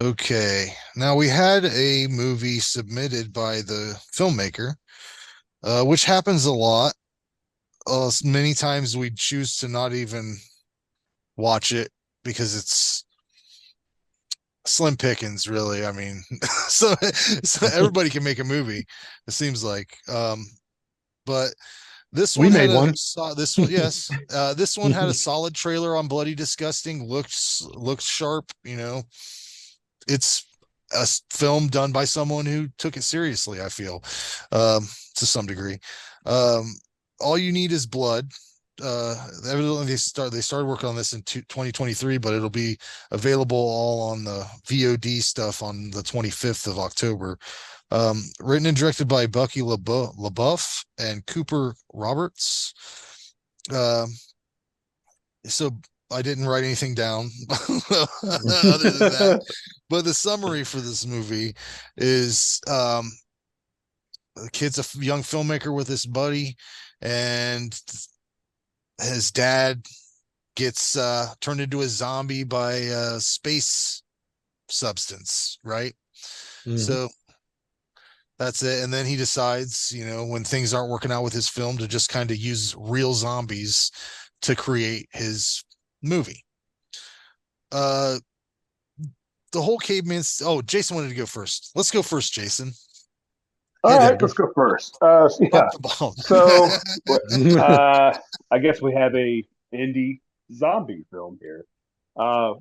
Okay. Now we had a movie submitted by the filmmaker, which happens a lot. Many times we choose to not even watch it because it's slim pickings, really. I mean, so everybody can make a movie, it seems like. But this We one had made a one. this one, yes. This one had a solid trailer on Bloody Disgusting. Looks sharp. It's a film done by someone who took it seriously. I feel, to some degree. Um, all you need is blood. Evidently they started working on this in 2023, but it'll be available all on the VOD stuff on the 25th of October. Written and directed by Bucky LaBeouf and Cooper Roberts. Um, so I didn't write anything down other than that. But the summary for this movie is the kid's a young filmmaker with his buddy, and his dad gets turned into a zombie by a space substance, right? Mhm. So that's it. And then he decides, when things aren't working out with his film, to just kind of use real zombies to create his movie. Uh, the whole caveman's. Oh, Jason wanted to go first. Let's go first, Jason. All Hit Yeah, right, it. go let's for go first. Drop Yeah. the ball. So, it. I guess we have a indie zombie film here. Uh,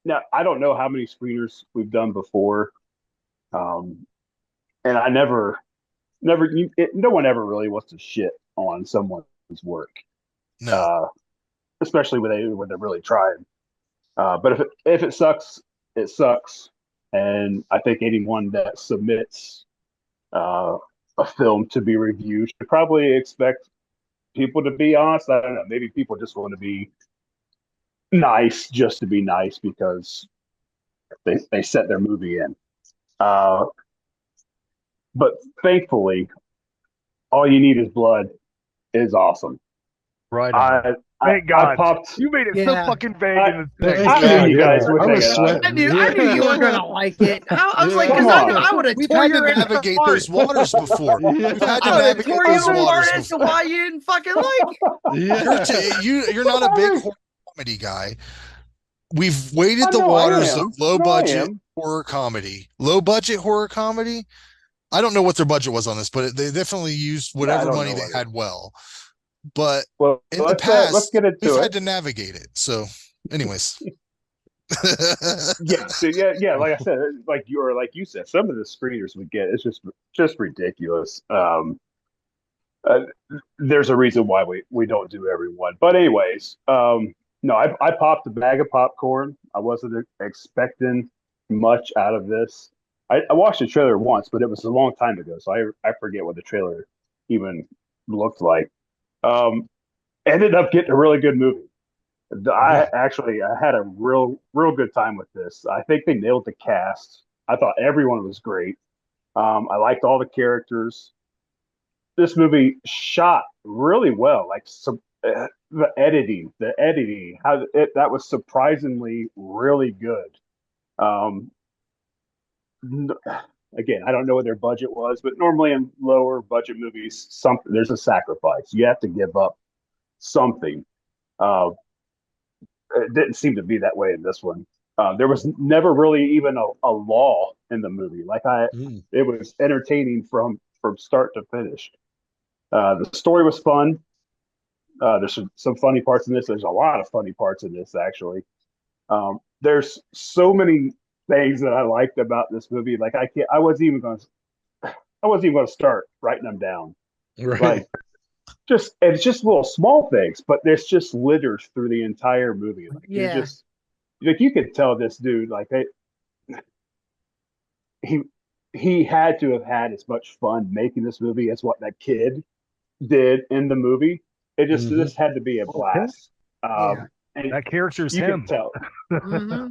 Now, I don't know how many screeners we've done before, um, and I no one ever really wants to shit on someone's work, No. uh, especially when they're really trying. But if it sucks, it sucks, and I think anyone that submits uh, a film to be reviewed should probably expect people to be honest. I don't know. Maybe people just want to be nice just to be nice because they set their movie in. Uh, but thankfully, all you need is blood is awesome. Right on. I I, Thank I God. popped. You made it so Yeah. fucking vague I, in the text. Thank I knew God, you yeah. guys would I think was it. sweating. I knew you weren't gonna like it. I was like, Come because on. I would have We've tore had to your ass navigate apart. those waters before. We've had to I would have navigate tore those you apart waters as to before. why you didn't fucking like it. Yeah. You're not a big horror comedy guy. We've waded I the know I waters of am. No, I am. horror comedy. Low budget horror comedy. I don't know what their budget was on this, but they definitely used Yeah, I whatever don't money know they what it had is. well. But Well, in the let's past, get we've into had it. to navigate it. So, anyways. Yeah, so yeah. Like I said, like you said, some of the screeners we get it's just ridiculous. Uh, there's a reason why we don't do everyone. But anyways, no, I popped a bag of popcorn. I wasn't expecting much out of this. I watched the trailer once, but it was a long time ago, so I forget what the trailer even looked like. Um, Ended up getting a really good movie. I had a real good time with this. I think they nailed the cast. I thought everyone was great. I liked all the characters. This movie shot really well. Like the editing, how it that was surprisingly really good. Um, Again, I don't know what their budget was, but normally in lower budget movies, something there's a sacrifice. You have to give up something. Uh, it didn't seem to be that way in this one. There was never really even a law in the movie. Mm. It was entertaining from start to finish. The story was fun. There's some funny parts in this. There's a lot of funny parts in this, actually. There's so many things that I liked about this movie. Like I can't. I wasn't even going to start writing them down. Right. Like it's just little small things, but there's just litters through the entire movie. Like you're Yeah. just like you could tell this dude he he had to have had as much fun making this movie as what that kid did in the movie. Hmm. This had to be a Okay. blast. Yeah. And That character's you can him. tell. hmm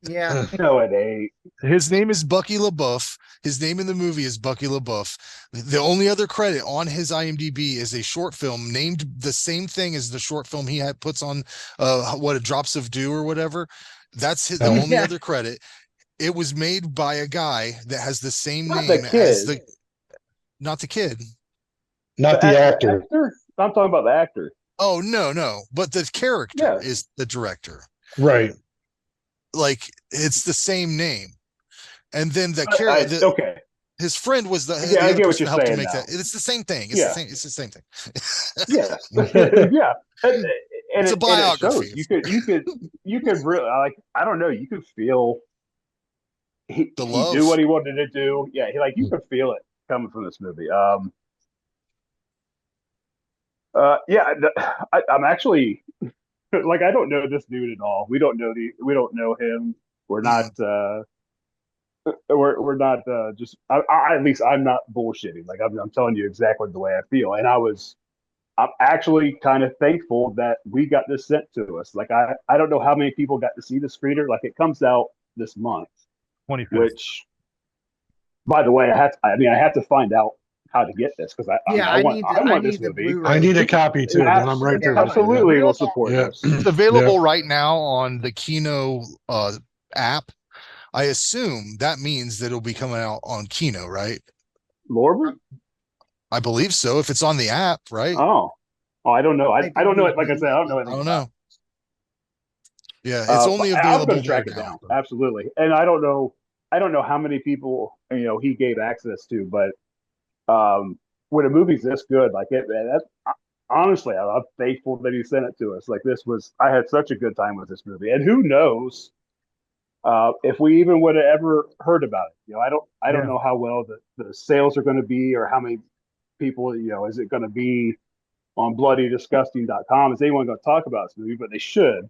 Yeah. No, it ain't. His name is Bucky LaBeouf. His name in the movie is Bucky LaBeouf. The only other credit on his IMDb is a short film named the same thing as the short film he had puts on what, a Drops of Dew or whatever. That's the only Yeah. other credit. it was made by a guy that has the same Not name the as kid. not the kid. Not the actor. I'm talking about the actor. Oh no, but the character Yeah. is the director. Right. Like it's the same name, and then the Okay. his friend was the I other get what person you're that helped him saying make now. that. It's the same thing. It's Yeah. the same. It's the same thing. Yes. Yeah. And It's a biography. And it shows. You could really, like, I don't know, you could feel he The knew what love. he wanted to do. Yeah, you could feel it coming from this movie. Yeah, I'm actually like, I don't know this dude at all. We don't know him. We're not Mm. we're not just at least I'm not bullshitting. Like, I'm telling you exactly the way I feel. And I'm actually kind of thankful that we got this sent to us. Like, I don't know how many people got to see the screener. Like, it comes out this month, 25th. which, by the way, I have to find out how to get this, because I want this movie. I need a copy too, and I'm right there. Absolutely, will support Yeah. this. It's available right now on the Kino app. I assume that means that it'll be coming out on Kino, right? Lord? I believe so. If it's on the app, right? Oh, I don't know. I don't know it. Like I said, I don't know I anything. don't know. Yeah, it's only I'm available going to track it now. down. Absolutely. And I don't know how many people he gave access to, but when a movie's this good, like honestly, I'm thankful that he sent it to us. Like, I had such a good time with this movie, and who knows if we even would have ever heard about it. I don't know how well the sales are going to be, or how many people, is it going to be on bloodydisgusting.com? Is anyone going to talk about this movie? But they should.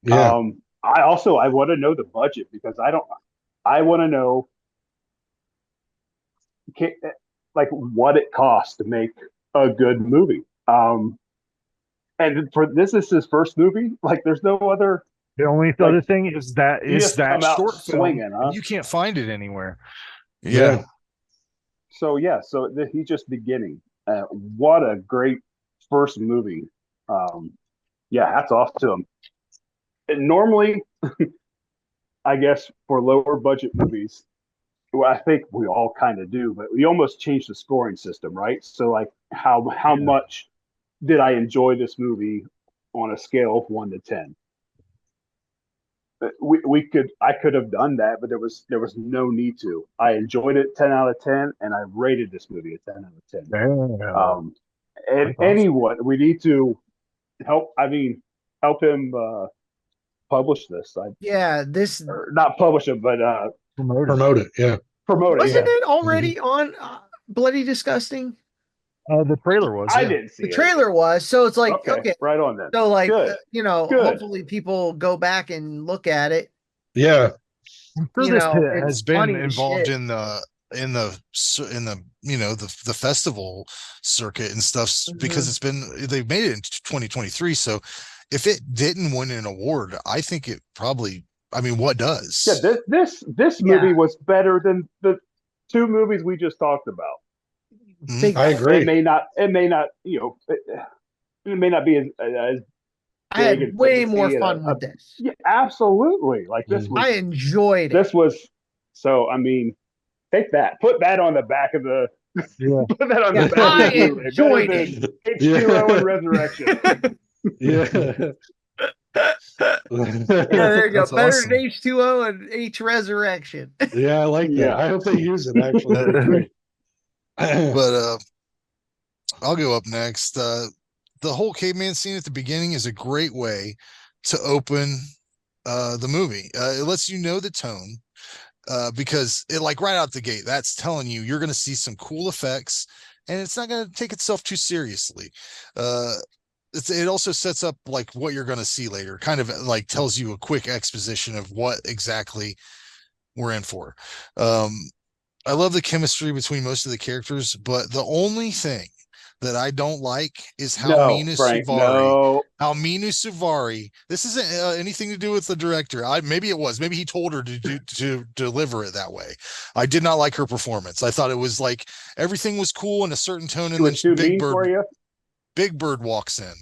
Yeah. I want to know the budget, because I want to know like what it costs to make a good movie. And this is his first movie. Like, there's no other. The only other thing is that come out short swinging, film. huh? You can't find it anywhere. Yeah. So he's just beginning. What a great first movie. Hats off to him. And normally, I guess for lower budget movies, well, I think we all kind of do, but we almost change the scoring system, right? So, like, how much did I enjoy this movie on a scale of 1 to 10? I could have done that, but there was no need to. I enjoyed it 10 out of 10, and I rated this movie a 10 out of 10. Damn. And anyone, we need to help him publish this. This Not publish it, but Promote it. Yeah. promote it. wasn't Yeah. it already on Bloody Disgusting? The trailer was. I yeah. didn't see The it. trailer was, so it's like, okay, right on then. so like, Good. Good. hopefully people go back and look at it. Yeah. I'm sure You this know, has it's been funny as Involved shit. in the the festival circuit and stuff, because they've made it in 2023. So if it didn't win an award, I think it probably, what does? Yeah, this movie was better than the two movies we just talked about. Mhm. I agree. It may not it may not be as I had big way and more see fun it. with this. Yeah, absolutely. Like, this was I enjoyed it. this was so. Take that. Put that on the back of the. Yeah. Put that on the back. I of the movie. enjoyed Better it. than H2O and Resurrection. Yeah. Yeah, there you go. That's Better awesome. than H2O and H Resurrection. Yeah, I like that. Yeah. I hope they use it, actually. That'd be great. But I'll go up next. The whole caveman scene at the beginning is a great way to open the movie. It lets you know the tone, because it, like, right out the gate, that's telling you you're going to see some cool effects, and it's not going to take itself too seriously. It also sets up like what you're going to see later, kind of like tells you a quick exposition of what exactly we're in for. I love the chemistry between most of the characters, but the only thing that I don't like is how Minu Suvari. This isn't anything to do with the director. Maybe it was. Maybe he told her to deliver it that way. I did not like her performance. I thought it was like everything was cool in a certain tone, and then Big Big Bird walks in,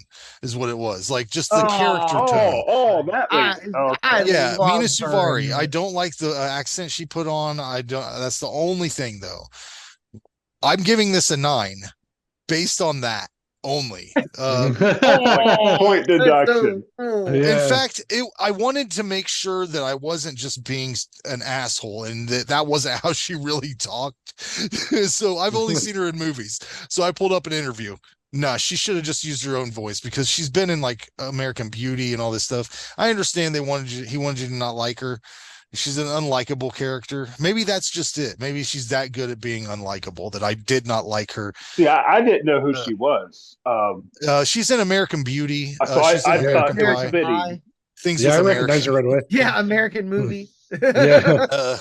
is what it was. Like just the character Oh, tone. That lady. I Yeah, love Mina her. Suvari. I don't like the accent she put on. I don't. That's the only thing, though. I'm giving this a 9 based on that only. Point deduction. In fact, I wanted to make sure that I wasn't just being an asshole and that wasn't how she really talked. So I've only seen her in movies. So I pulled up an interview. Nah, she should have just used her own voice because she's been in like American Beauty and all this stuff. I understand he wanted you to not like her. She's an unlikable character. Maybe that's just it. Maybe she's that good at being unlikable that I did not like her. Yeah, I didn't know who she was. She's in American Beauty. So she's in I American thought Pie. Things I with recognize her American. right away. Yeah, American movie. Yeah.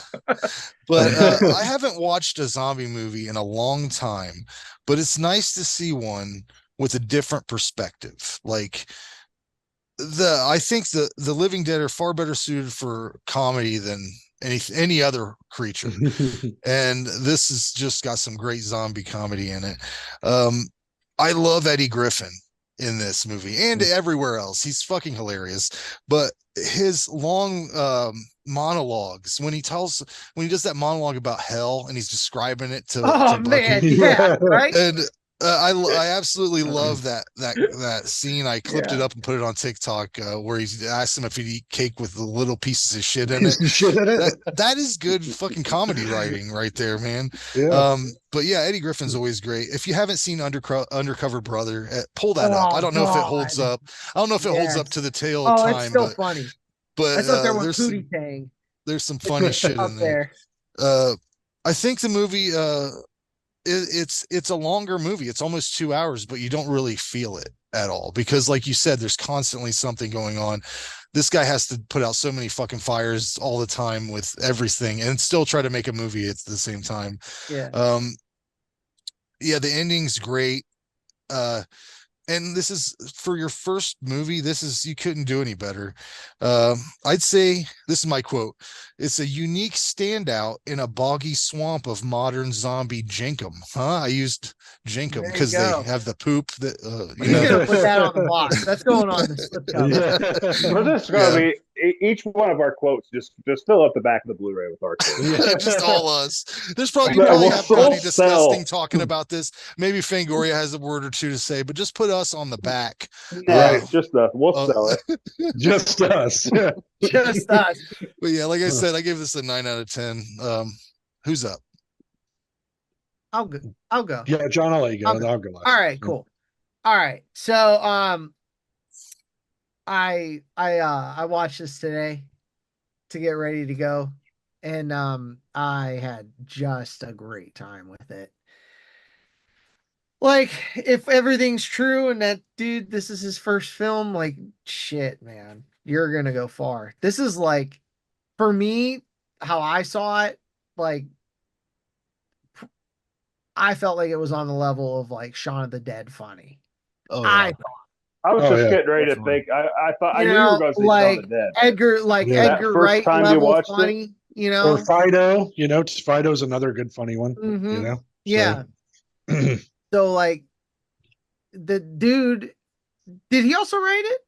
But I haven't watched a zombie movie in a long time, but it's nice to see one with a different perspective. Like I think the Living Dead are far better suited for comedy than any other creature. And this has just got some great zombie comedy in it. I love Eddie Griffin in this movie and everywhere else. He's fucking hilarious. But his long monologues when he does that monologue about hell and he's describing it to Oh Bucky. man, yeah, right. And I absolutely love that scene. I clipped it up and put it on TikTok where he asked him if he'd eat cake with the little pieces of shit in it. That is good fucking comedy writing right there, man. Yeah. But yeah, Eddie Griffin's always great. If you haven't seen Undercover Brother, pull that up. I don't know if it holds up. I don't know if it holds up to the tale of time. It's still funny. But I thought there was Pootie Tang. There's some funny shit in there. I think the movie it's a longer movie. It's almost 2 hours, but you don't really feel it at all because like you said, there's constantly something going on. This guy has to put out so many fucking fires all the time with everything and still try to make a movie at the same time. Yeah. Yeah, the ending's great. And this is for your first movie. You couldn't do any better. I'd say this is my quote. It's a unique standout in a boggy swamp of modern zombie jenkem. I used jenkem because they have the poop that, You're going to put that on the box. That's going on the slipcover. For this movie, each one of our quotes, just fill up the back of the Blu-ray with our quotes. Just all us. There's probably have Bloody Disgusting talking about this. Maybe Fangoria has a word or two to say, but just put us on the back. Yeah, just we'll sell it. Just us. Just us. But yeah, like I said, I gave this a 9 out of 10. Who's up? I'll go. Yeah, John, I'll let you go. I'll go. All right, cool. All right. So I watched this today to get ready to go, and I had just a great time with it. Like, if everything's true and that dude, this is his first film, like, shit, man, you're gonna go far. This is like, for me, how I saw it, like, I felt like it was on the level of like Shaun of the Dead funny. Oh, yeah. I was just getting ready to think. I thought I knew you were going to say like Shaun of the Dead. Edgar Wright level funny, you know. Or Fido, Fido's another good funny one. You know. Yeah. So like the dude, did he also write it?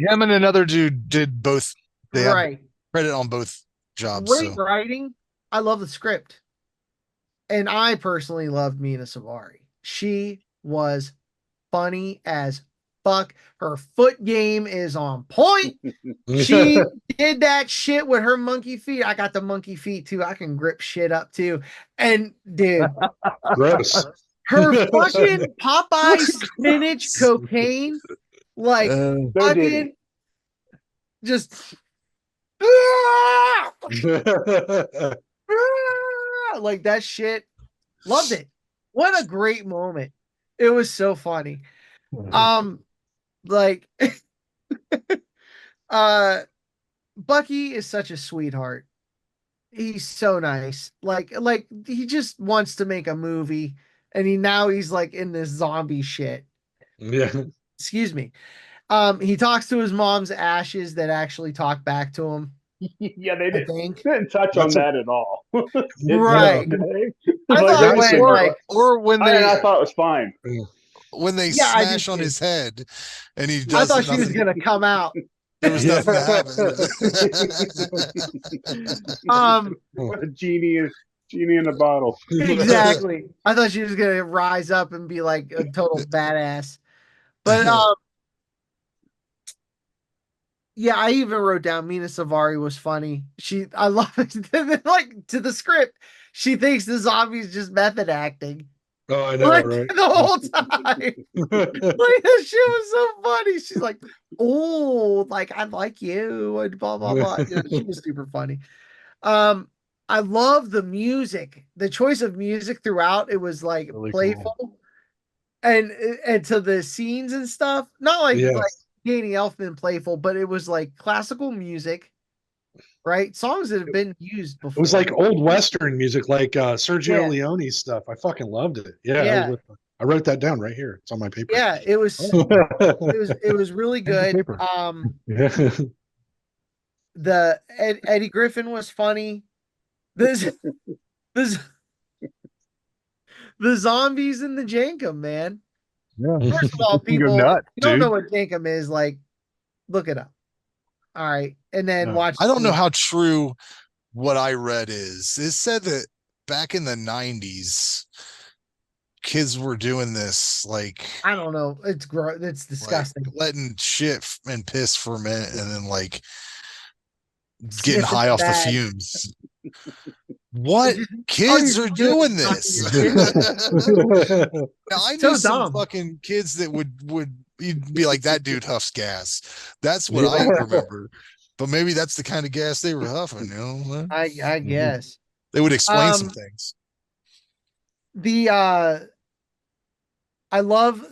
Him and another dude did both. They have credit on both jobs. Great writing. I love the script. And I personally loved Mina Suvari. She was funny as fuck. Her foot game is on point. She did that shit with her monkey feet. I got the monkey feet too. I can grip shit up too. And dude, gross. Her fucking Popeye spinach cocaine, like fucking just like that shit. Loved it. What a great moment. It was so funny. Like Bucky is such a sweetheart. He's so nice. Like he just wants to make a movie, and he's like in this zombie shit. Yeah. Excuse me. He talks to his mom's ashes that actually talk back to him. Yeah, they didn't touch on that at all. Right. I Like, thought there's when, a- like, or when and I they thought it was fine. When they Yeah, I did smash on too. his head and he I does thought she was nothing, gonna come out. there was nothing to happen. A genie in a bottle. Exactly. I thought she was gonna rise up and be like a total badass. But yeah, I even wrote down Mina Savari was funny. I love it. Like to the script, she thinks the zombie's just method acting. Oh, I know, Like right? the whole time. Like that shit was so funny. She's like, oh, like I like you, and blah blah blah. You know, she was super funny. Um, I love the music. The choice of music throughout, it was like Really playful cool. and to the scenes and stuff. Not like Yes. Danny Elfman playful, but it was like classical music, right? Songs that have been used It was before. like old Western music, like Sergio Yeah. Leone stuff. I fucking loved it. Yeah, Yeah. I wrote that down right here. It's on my paper. Yeah, it was really good. paper. Yeah. Eddie Griffin was funny. This this the zombies in the jenkem, man. Yeah. First of all, You go people nuts, if you don't dude. know what jenkem is, like look it up. All right, and then No. watch. I don't know how true what I read is. It said that back in the 90s, kids were doing this, like I don't know. It's gross. It's disgusting. like letting shit and piss ferment and then like getting Sniffing high off the bag. fumes. What Just- kids all are you do doing is this? fucking Now I So knew some dumb. fucking kids that would you'd be like, that dude huffs gas. That's what I remember. But maybe that's the kind of gas they were huffing, you know. I guess. They would explain some Um, things. I love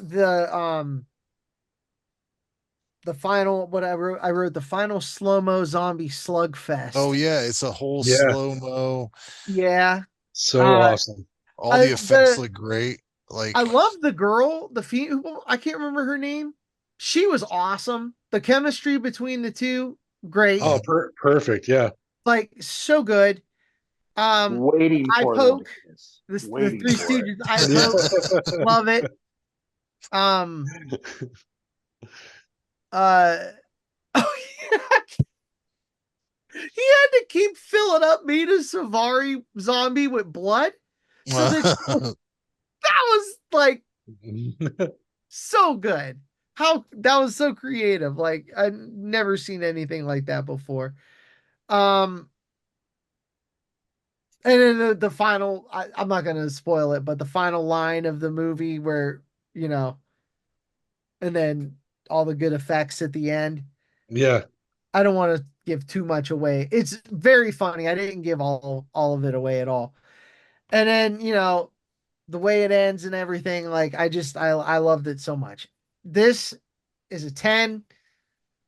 the final whatever I wrote the final slow-mo zombie slugfest. Oh yeah, it's a whole Yeah. slow-mo. Yeah. So awesome. All the effects look great. Like I love the girl, the female. I can't remember her name. She was awesome. The chemistry between the two, great. Oh, perfect. Yeah. Like so good. Waiting I for poke. this. The Waiting Three for it. Stooges. I poke. Love it. Oh, yeah. He had to keep filling up Mina Savari zombie with blood. So that was like so good. How that was so creative. Like I've never seen anything like that before. And then the final, I'm not gonna spoil it, but the final line of the movie where, and then all the good effects at the end. Yeah. I don't want to give too much away. It's very funny. I didn't give all of it away at all. And then, the way it ends and everything, like I loved it so much. This is a 10.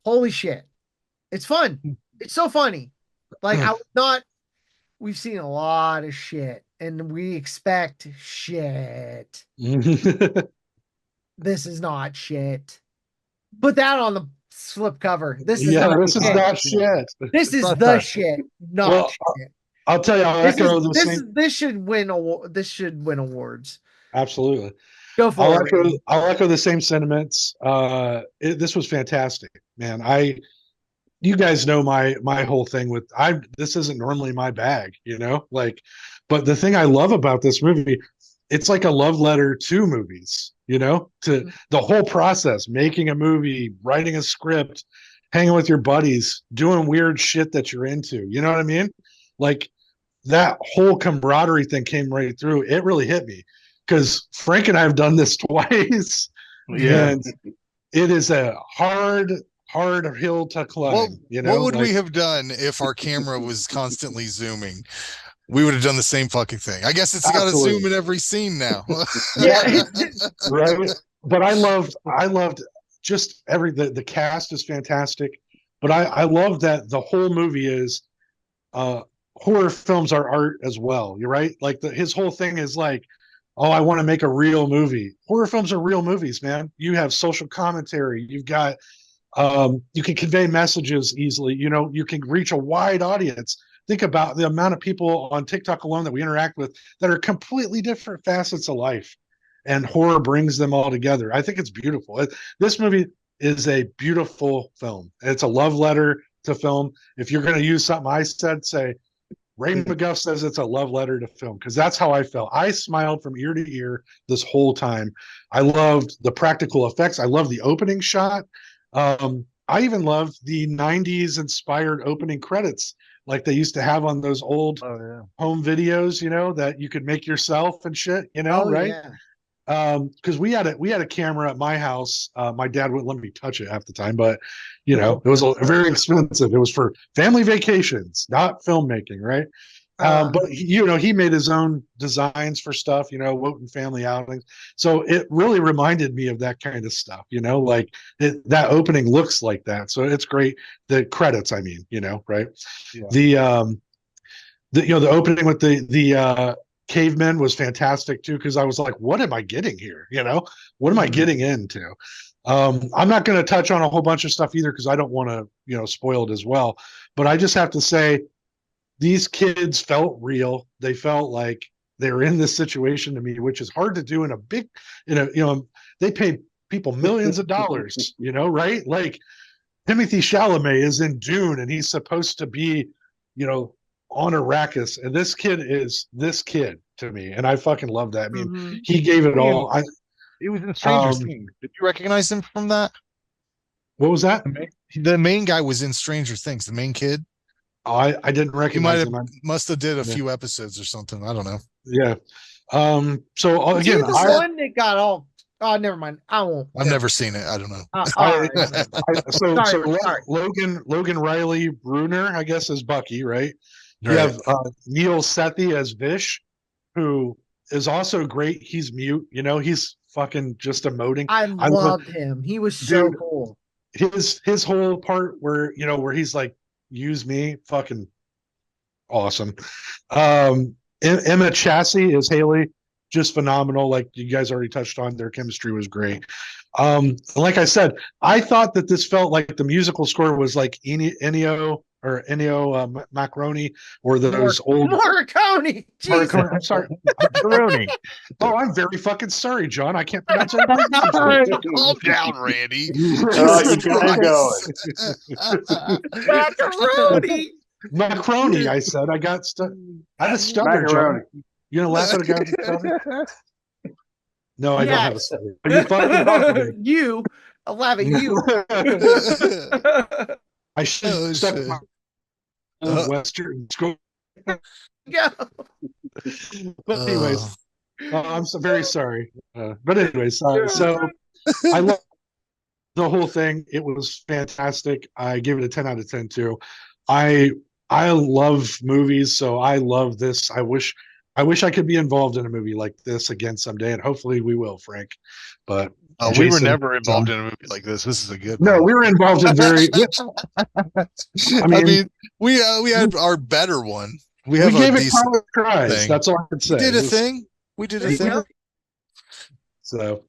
Holy shit. It's fun. It's so funny. Like we've seen a lot of shit and we expect shit. This is not shit. Put that on the slip cover. This is not this is shit. not shit. This is not the that. shit, not Well, shit. I'll tell you, I'll echo the same. This should win awards. Absolutely. Go for it. I'll echo the same sentiments. This was fantastic, man. You guys know my whole thing with this isn't normally my bag, but the thing I love about this movie, it's like a love letter to movies, to the whole process, making a movie, writing a script, hanging with your buddies, doing weird shit that you're into. You know what I mean? Like that whole camaraderie thing came right through. It really hit me because Frank and I have done this twice. Yeah. And it is a hard hill to climb. What would we have done if our camera was constantly zooming? We would have done the same fucking thing. I guess it's got to zoom in every scene now. Yeah. Right. But I loved just the cast is fantastic. But I love that the whole movie is horror films are art as well. You're right. Like his whole thing is like, oh, I want to make a real movie. Horror films are real movies, man. You have social commentary. You've got you can convey messages easily. You can reach a wide audience. think about the amount of people on TikTok alone that we interact with that are completely different facets of life, and horror brings them all together. I think it's beautiful. This movie is a beautiful film. It's a love letter to film. If you're going to use something I said, say Ray McGuff says it's a love letter to film, because that's how I felt. I smiled from ear to ear this whole time. I loved the practical effects. I loved the opening shot. I even loved the 90s inspired opening credits like they used to have on those old home videos, that you could make yourself and shit, right? Yeah. Because we had a camera at my house. My dad wouldn't let me touch it half the time, but it was very expensive. It was for family vacations, not filmmaking, right? But he made his own designs for stuff, Wotan family outings. So it really reminded me of that kind of stuff, like that opening looks like that. So it's great. The credits, I mean, right? Yeah. The opening with the cavemen was fantastic too, because I was like, what am I getting here? What am I getting into? I'm not going to touch on a whole bunch of stuff either, because I don't want to spoil it as well. But I just have to say, these kids felt real. They felt like they were in this situation to me, which is hard to do in a big, they pay people millions of dollars, right? Like Timothy Chalamet is in Dune and he's supposed to be, on Arrakis, and this kid is this kid to me, and I fucking love that. I mean, he gave it all. He was in Stranger Things. Did you recognize him from that? What was that? The main guy was in Stranger Things. The main kid. Oh, I didn't recognize him. Must have did a few episodes or something. I don't know. Yeah. So again, the one that got all. Oh, never mind. I won't. I've never seen it. I don't know. Sorry. Logan Riley Bruner, I guess, is Bucky, right? You have Neil Sethi as Vish, who is also great. He's mute, he's fucking just emoting. I loved him. He was so cool. His whole part where he's like, use me, fucking awesome. Emma Chassie is Haley, just phenomenal. Like you guys already touched on, their chemistry was great. Like I said, I thought that this felt like the musical score was like Ennio Macaroni, or those old Morricone. I'm sorry, Macaroni. Oh, I'm very fucking sorry, John. I can't pronounce it. Calm down, Randy. You keep going. Macaroni. Macaroni. I said I got stuck. I have a stutter, John. You gonna laugh at a guy with a stutter? No, I don't have a stutter. Are you fucking talking? You. I'm laughing. You. I should step my Western school. Yeah. But anyways, I'm so very sorry. But anyways, so I love the whole thing. It was fantastic. I give it a 10 out of 10 too. I love movies, so I love this. I wish I could be involved in a movie like this again someday, and hopefully we will, Frank. But we were never involved in a movie like this. This is a good one. No, we were involved in very. I mean, we had our better one. We gave it college tries. That's all I could say. We did a thing. So